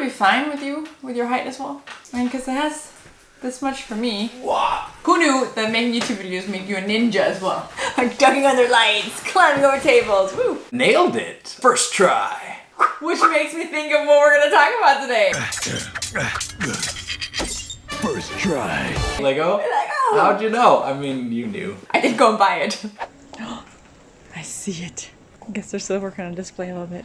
probably be fine with you, with your height as well. I mean, because it has this much for me. Wow. Who knew that making YouTube videos make you a ninja as well? Like ducking under lights, climbing over tables, woo! Nailed it. First try. Which makes me think of what we're gonna talk about today. First try. Lego? Lego! How'd you know? I mean, you knew. I did go and buy it. I see it. I guess they're still working on display a little bit.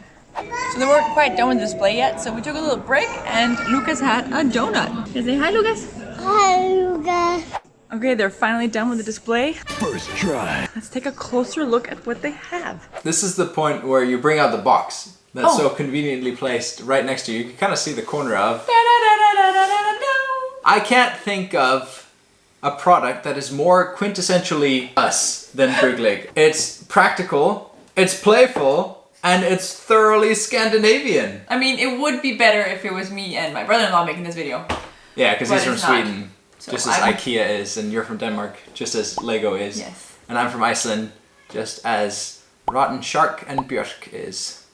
So they weren't quite done with the display yet, so we took a little break and Lucas had a donut. Can I say hi, Lucas? Hi, Lucas. Okay, they're finally done with the display. First try. Let's take a closer look at what they have. This is the point where you bring out the box that's so conveniently placed right next to you. You can kind of see the corner of. I can't think of a product that is more quintessentially us than BYGGLEK. It's practical, it's playful, and it's thoroughly Scandinavian. I mean, it would be better if it was me and my brother-in-law making this video. Yeah, because he's But from it's not. Sweden, So just as IKEA is, and you're from Denmark, just as Lego is. Yes. And I'm from Iceland, just as Rotten Shark and Björk is.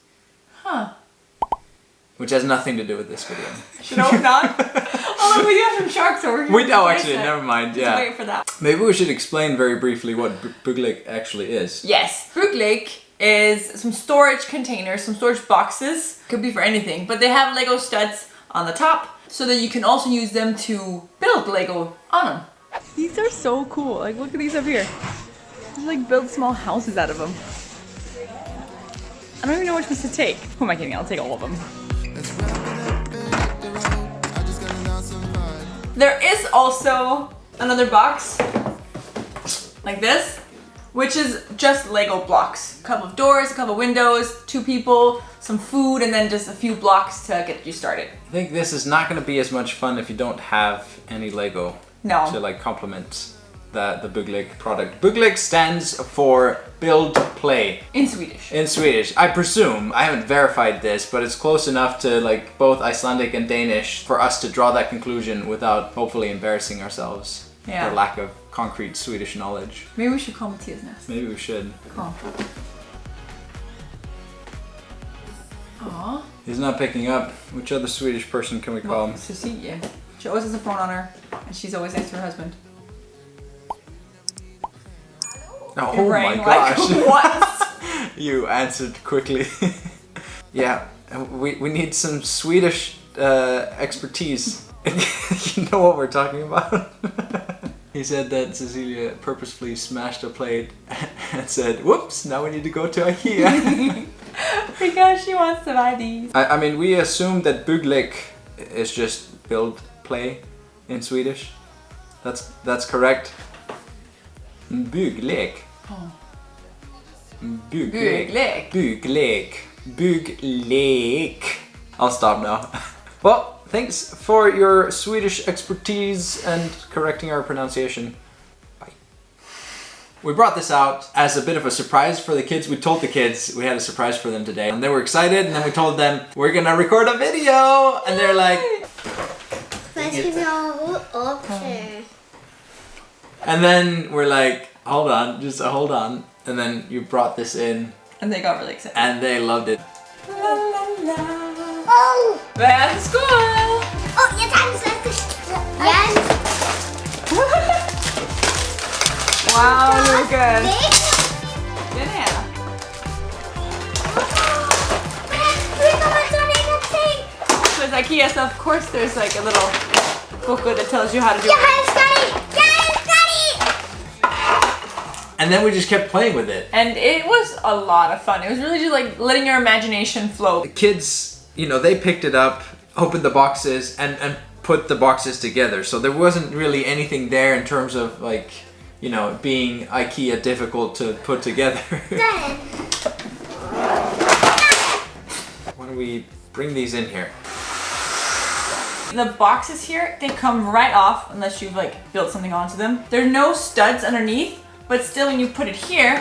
Huh. Which has nothing to do with this video. Should hope not. Although we do have some sharks over here. Oh, actually, never mind. Just Yeah. wait for that. Maybe we should explain very briefly what BYGGLEK actually is. Yes, BYGGLEK is some storage containers, some storage boxes. Could be for anything, but they have Lego studs on the top so that you can also use them to build Lego on them. These are so cool. Like, look at these up here. You like build small houses out of them. I don't even know which ones to take. Who am I kidding? I'll take all of them. There is also another box like this, which is just Lego blocks. A couple of doors, a couple of windows, 2 people, some food, and then just a few blocks to get you started. I think this is not going to be as much fun if you don't have any Lego to like complement the BYGGLEK product. BYGGLEK stands for Build Play. In Swedish. In Swedish, I presume. I haven't verified this, but it's close enough to like both Icelandic and Danish for us to draw that conclusion without hopefully embarrassing ourselves for lack of concrete Swedish knowledge. Maybe we should call Mattias Nest. Maybe we should. Call. Aww. He's not picking up. Which other Swedish person can we call him? Cecilia. She always has a phone on her, and she's always next to her husband. Oh my gosh. Like, what? You answered quickly. Yeah, we need some Swedish expertise. You know what we're talking about? He said that Cecilia purposefully smashed a plate and said, whoops, now we need to go to IKEA. Because she wants to buy these. I mean, we assume that BYGGLEK is just build play in Swedish. That's correct. BYGGLEK. Oh. BYGGLEK. BYGGLEK. BYGGLEK. I'll stop now. Well, thanks for your Swedish expertise and correcting our pronunciation. Bye. We brought this out as a bit of a surprise for the kids. We told the kids we had a surprise for them today, and they were excited, and then we told them we're gonna record a video, and they're like... And then we're like, hold on, just hold on. And then you brought this in. And they got really excited. And they loved it. La la la. Oh! Back to school! Oh, jag tänkte yes. Wow, Lucas. Yeah. So it's IKEA, so of course there's like a little booklet that tells you how to do it. And then we just kept playing with it. And it was a lot of fun. It was really just like letting your imagination flow. The kids, you know, they picked it up, opened the boxes, and put the boxes together. So there wasn't really anything there in terms of like, you know, being IKEA difficult to put together. Why don't we bring these in here? The boxes here, they come right off unless you've like built something onto them. There are no studs underneath. But still, when you put it here,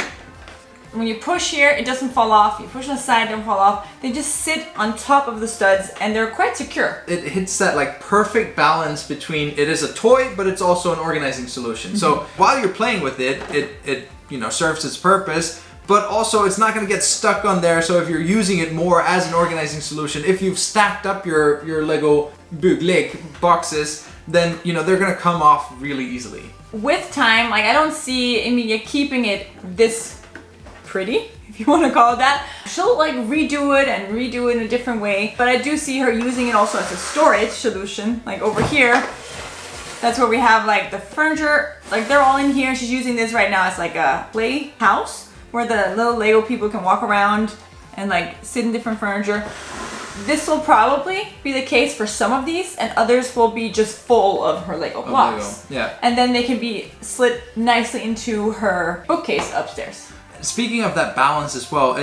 when you push here, it doesn't fall off. You push on the side, it don't fall off. They just sit on top of the studs and they're quite secure. It hits that like perfect balance between it is a toy, but it's also an organizing solution. So while you're playing with it, it you know serves its purpose, but also it's not going to get stuck on there. So if you're using it more as an organizing solution, if you've stacked up your Lego BYGGLEK boxes, then you know they're going to come off really easily. With time, like I don't see Emilia keeping it this pretty, if you want to call it that. She'll like redo it in a different way, but I do see her using it also as a storage solution. Like over here, that's where we have like the furniture, like they're all in here. She's using this right now as like a playhouse where the little Lego people can walk around and like sit in different furniture. This will probably be the case for some of these, and others will be just full of her Lego blocks. Yeah. And then they can be slid nicely into her bookcase upstairs. Speaking of that balance as well,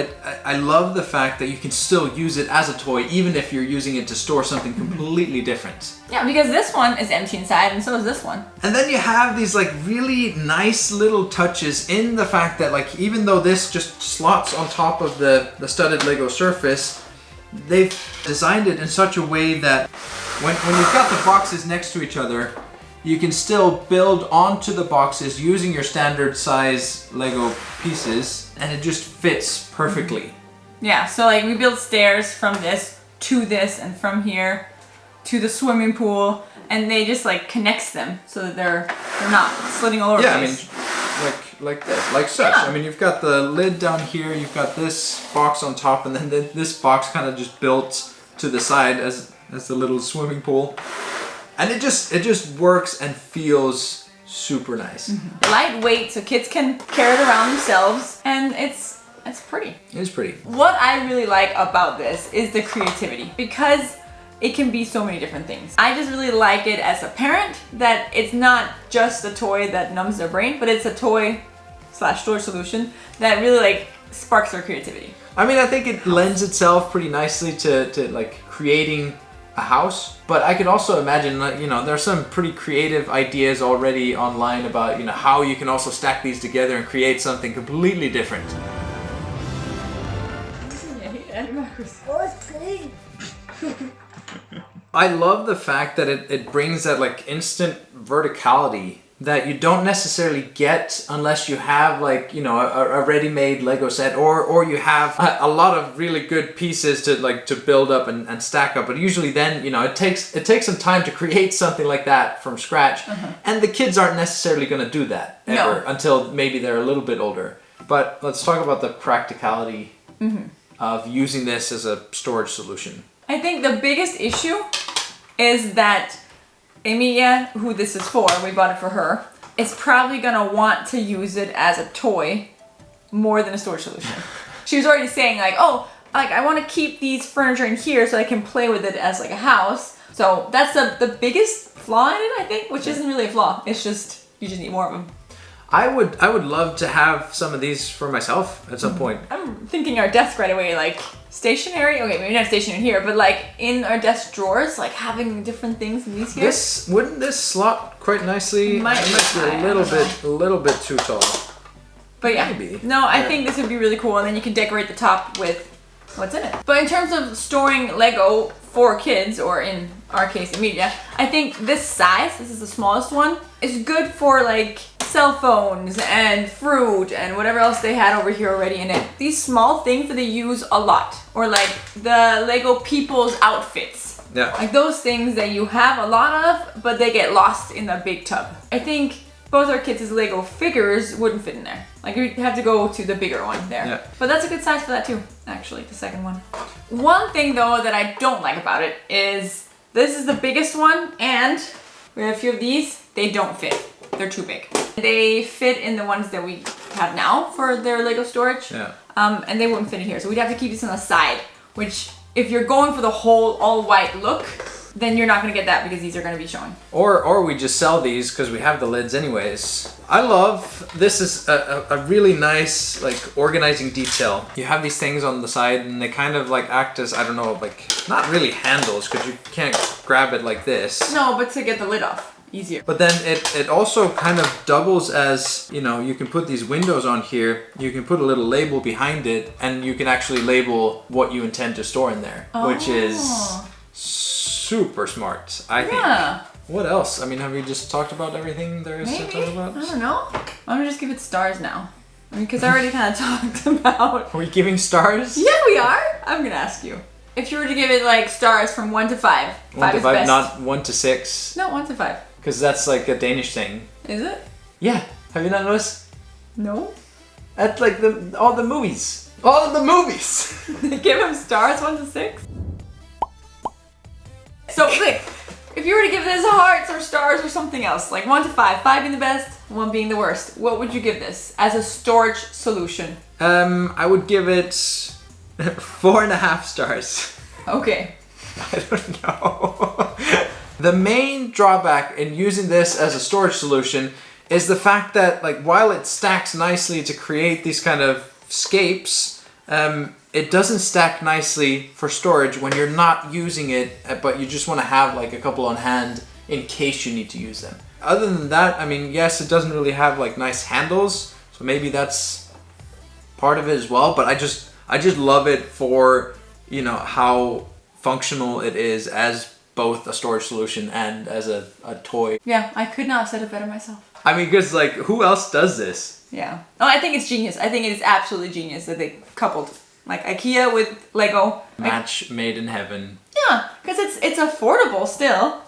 I love the fact that you can still use it as a toy even if you're using it to store something completely different. Yeah, because this one is empty inside and so is this one. And then you have these like really nice little touches in the fact that like even though this just slots on top of the studded Lego surface, they've designed it in such a way that when you've got the boxes next to each other, you can still build onto the boxes using your standard size Lego pieces, and it just fits perfectly. Yeah, so like we built stairs from this to this and from here to the swimming pool, and they just like connects them so that they're not sliding all over. Yeah, I mean like this, like such. Yeah. I mean, you've got the lid down here, you've got this box on top, and then this box kind of just built to the side as the little swimming pool. And it just works and feels super nice. Mm-hmm. Lightweight, so kids can carry it around themselves, and it's pretty. It's pretty. What I really like about this is the creativity, because it can be so many different things. I just really like it as a parent that it's not just a toy that numbs their brain, but it's a toy / storage solution that really like sparks their creativity. I mean, I think it lends itself pretty nicely to like creating a house, but I could also imagine that, you know, there's some pretty creative ideas already online about, you know, how you can also stack these together and create something completely different. I love the fact that it brings that like instant verticality that you don't necessarily get unless you have like, you know, a ready-made Lego set or you have a lot of really good pieces to build up and stack up. But usually then, you know, it takes some time to create something like that from scratch. And the kids aren't necessarily going to do that ever until maybe they're a little bit older. But let's talk about the practicality of using this as a storage solution. I think the biggest issue is that Emilia, who this is for, we bought it for her, is probably gonna want to use it as a toy more than a storage solution. She was already saying like, oh, like I want to keep these furniture in here so I can play with it as like a house. So that's the biggest flaw in it, I think, which isn't really a flaw. It's just, you just need more of them. I would love to have some of these for myself at some point. I'm thinking our desk right away, like stationary. Okay, maybe not stationary here, but like in our desk drawers, like having different things in these here. Wouldn't this slot quite nicely? It might be a little bit too tall. But yeah, maybe. No, I think this would be really cool, and then you can decorate the top with what's in it. But in terms of storing Lego for kids, or in our case, Emilia, I think this size, this is the smallest one, is good for like cell phones and fruit and whatever else they had over here already in it. These small things that they use a lot, or like the Lego people's outfits. Yeah. Like those things that you have a lot of, but they get lost in the big tub. I think both our kids' Lego figures wouldn't fit in there. Like we'd have to go to the bigger one there. Yeah. But that's a good size for that too, actually, the second one. One thing though that I don't like about it is this is the biggest one, and we have a few of these, they don't fit. They're too big. They fit in the ones that we have now for their Lego storage. Yeah. And they wouldn't fit in here. So we'd have to keep this on the side, which if you're going for the whole all white look, then you're not gonna get that because these are gonna be showing. Or we just sell these because we have the lids anyways. I love, this is a really nice like organizing detail. You have these things on the side and they kind of like act as, I don't know, like not really handles because you can't grab it like this. No, but to get the lid off. Easier. But then it also kind of doubles as, you know, you can put these windows on here, you can put a little label behind it, and you can actually label what you intend to store in there, which is super smart, I think. What else? I mean, have we just talked about everything there is to talk about? I don't know. I'm gonna just give it stars now. Because I already kind of talked about. Are we giving stars? Yeah, we are. I'm gonna ask you. If you were to give it like stars from 1 to 5. 1 to is 5, best. not 1 to 6. No, 1 to 5. Because that's like a Danish thing. Is it? Yeah. Have you not noticed? No. At like all the movies. All of the movies. Give them stars 1 to 6. So like, if you were to give this hearts or stars or something else, like 1 to 5, 5 being the best, 1 being the worst, what would you give this as a storage solution? I would give it 4.5 stars. Okay. I don't know. The main drawback in using this as a storage solution is the fact that, like, while it stacks nicely to create these kind of scapes, it doesn't stack nicely for storage when you're not using it, but you just want to have like a couple on hand in case you need to use them. Other than that, I mean, yes, it doesn't really have like nice handles, so maybe that's part of it as well, but I just love it for, you know, how functional it is as both a storage solution and as a toy. Yeah, I could not have said it better myself. I mean, because like, who else does this? Yeah. Oh, I think it's genius. I think it is absolutely genius that they coupled like IKEA with Lego. Match made in heaven. Yeah, because it's affordable still,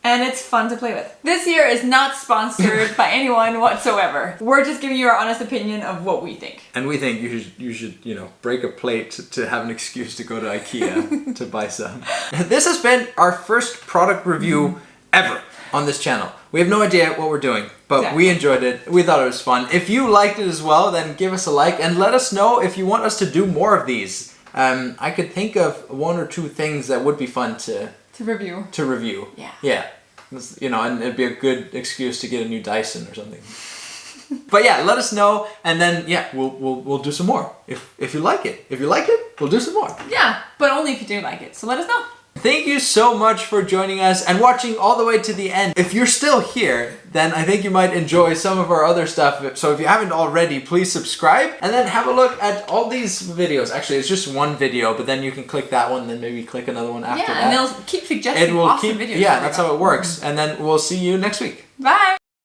and it's fun to play with. This year is not sponsored by anyone whatsoever. We're just giving you our honest opinion of what we think. And we think you should, you know, break a plate to have an excuse to go to IKEA to buy some. This has been our first product review ever on this channel. We have no idea what we're doing, but we enjoyed it. We thought it was fun. If you liked it as well, then give us a like and let us know if you want us to do more of these. I could think of 1 or 2 things that would be fun to review. Yeah. Yeah. You know, and it'd be a good excuse to get a new Dyson or something. But yeah, let us know, and then yeah, we'll do some more if you like it. If you like it, we'll do some more. Yeah, but only if you do like it. So let us know. Thank you so much for joining us and watching all the way to the end. If you're still here, then I think you might enjoy some of our other stuff. So if you haven't already, please subscribe and then have a look at all these videos. Actually, it's just one video, but then you can click that one, then maybe click another one after that. Yeah, and they'll keep suggesting awesome videos. Yeah, that's how it works. And then we'll see you next week. Bye.